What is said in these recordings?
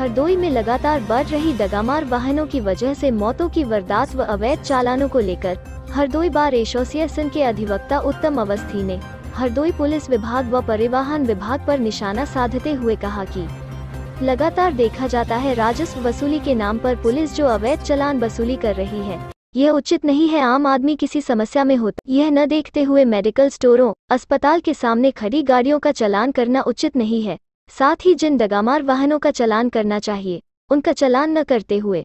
हरदोई में लगातार बढ़ रही डगामार वाहनों की वजह से मौतों की वारदात व अवैध चालानों को लेकर हरदोई बार एसोसिएशन के अधिवक्ता उत्तम अवस्थी ने हरदोई पुलिस विभाग व परिवहन विभाग पर निशाना साधते हुए कहा कि लगातार देखा जाता है राजस्व वसूली के नाम पर पुलिस जो अवैध चालान वसूली कर रही है, यह उचित नहीं है। आम आदमी किसी समस्या में होता यह न देखते हुए मेडिकल स्टोरों, अस्पताल के सामने खड़ी गाड़ियों का चालान करना उचित नहीं है। साथ ही जिन डगामार वाहनों का चालान करना चाहिए, उनका चालान न करते हुए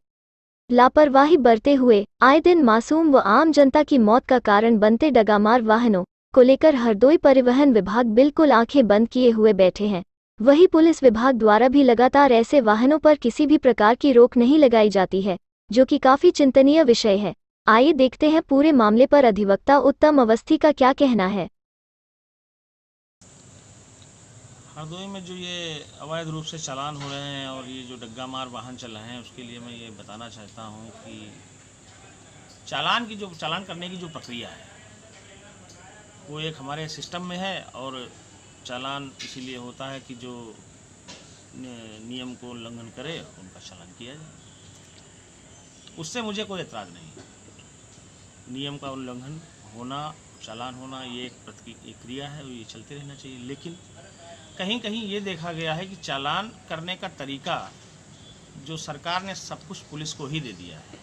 लापरवाही बरते हुए आए दिन मासूम व आम जनता की मौत का कारण बनते डगामार वाहनों को लेकर हरदोई परिवहन विभाग बिल्कुल आंखें बंद किए हुए बैठे हैं। वहीं पुलिस विभाग द्वारा भी लगातार ऐसे वाहनों पर किसी भी प्रकार की रोक नहीं लगाई जाती है, जो कि काफी चिंतनीय विषय है। आइए देखते हैं पूरे मामले पर अधिवक्ता उत्तम अवस्थी का क्या कहना है। हरदोई में जो ये अवैध रूप से चालान हो रहे हैं और ये जो डग्गा मार वाहन चल रहे हैं, उसके लिए मैं ये बताना चाहता हूँ कि चालान करने की जो प्रक्रिया है वो एक हमारे सिस्टम में है। और चालान इसीलिए होता है कि जो नियम को उल्लंघन करे उनका चालान किया जाए। उससे मुझे कोई एतराज़ नहीं है। नियम का उल्लंघन होना, चालान होना, ये एक क्रिया है और ये चलते रहना चाहिए। लेकिन कहीं कहीं ये देखा गया है कि चालान करने का तरीका जो सरकार ने सब कुछ पुलिस को ही दे दिया है।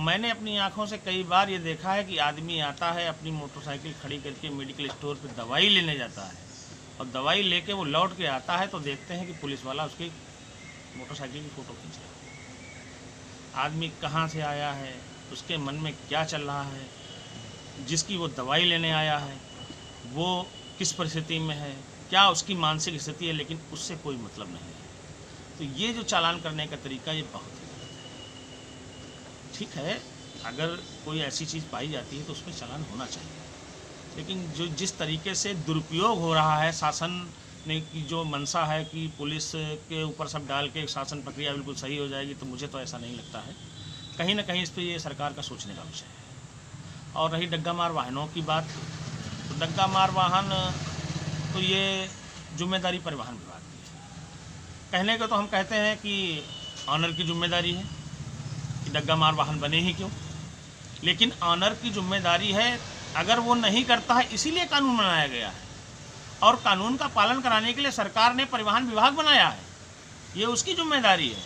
मैंने अपनी आंखों से कई बार ये देखा है कि आदमी आता है, अपनी मोटरसाइकिल खड़ी करके मेडिकल स्टोर पे दवाई लेने जाता है और दवाई लेके वो लौट के आता है तो देखते हैं कि पुलिस वाला उसकी मोटरसाइकिल की फ़ोटो खींच रहा है। आदमी कहाँ से आया है, उसके मन में क्या चल रहा है, जिसकी वो दवाई लेने आया है वो किस परिस्थिति में है, क्या उसकी मानसिक स्थिति है, लेकिन उससे कोई मतलब नहीं है। तो ये जो चालान करने का तरीका ये बहुत ही गलत है। ठीक है, अगर कोई ऐसी चीज़ पाई जाती है तो उसमें चालान होना चाहिए, लेकिन जिस तरीके से दुरुपयोग हो रहा है शासन ने की जो मंशा है कि पुलिस के ऊपर सब डाल के शासन प्रक्रिया बिल्कुल सही हो जाएगी, तो मुझे तो ऐसा नहीं लगता है। कहीं ना कहीं इस पर ये सरकार का सोचने का विषय है। और रही डग्गा मार वाहनों की बात, तो डग्गा मार वाहन तो ये जिम्मेदारी परिवहन विभाग की है। कहने को तो हम कहते हैं कि ऑनर की जिम्मेदारी है कि डग्गा मार वाहन बने ही क्यों, लेकिन ऑनर की जिम्मेदारी है अगर वो नहीं करता है, इसीलिए कानून बनाया गया है। और कानून का पालन कराने के लिए सरकार ने परिवहन विभाग बनाया है, ये उसकी जिम्मेदारी है।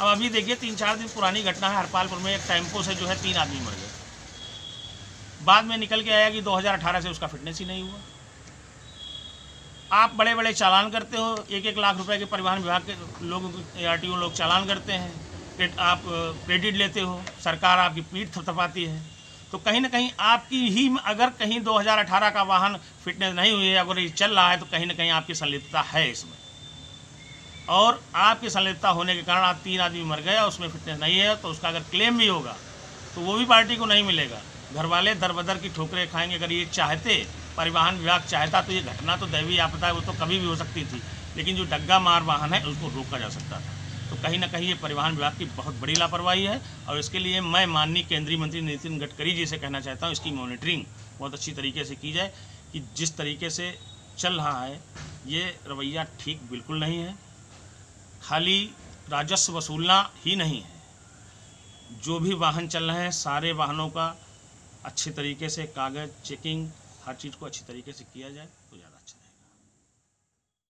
अब अभी देखिए 3-4 दिन पुरानी घटना है, हरपालपुर में एक टेम्पो से जो है 3 आदमी मर गए। बाद में निकल के आया कि 2018 से उसका फिटनेस ही नहीं हुआ। आप बड़े बड़े चालान करते हो, 1-1 लाख रुपए के परिवहन विभाग के लोग, ARTO लोग चालान करते हैं, आप क्रेडिट लेते हो, सरकार आपकी पीठ थपथपाती है। तो कहीं ना कहीं आपकी ही, अगर कहीं 2018 का वाहन फिटनेस नहीं हुई है, अगर ये चल रहा है, तो कहीं ना कहीं आपकी संलिप्तता है इसमें। और आपकी संलिप्तता होने के कारण आप 3 आदमी मर गए और उसमें फिटनेस नहीं है, तो उसका अगर क्लेम भी होगा तो वो भी पार्टी को नहीं मिलेगा। घर वाले दर बदर की ठोकरें खाएंगे। अगर ये चाहते, परिवहन विभाग चाहता, तो ये घटना तो दैवीय आपदा है, वो तो कभी भी हो सकती थी, लेकिन जो डग्गा मार वाहन है उसको रोका जा सकता था। तो कहीं ना कहीं ये परिवहन विभाग की बहुत बड़ी लापरवाही है। और इसके लिए मैं माननीय केंद्रीय मंत्री नितिन गडकरी जी से कहना चाहता हूँ, इसकी मॉनिटरिंग बहुत अच्छी तरीके से की जाए कि जिस तरीके से चल रहा है ये रवैया ठीक बिल्कुल नहीं है। खाली राजस्व वसूलना ही नहीं है, जो भी वाहन चल रहे हैं सारे वाहनों का अच्छे तरीके से कागज़ चेकिंग, हर चीज़ को अच्छी तरीके से किया जाए तो ज़्यादा अच्छा है।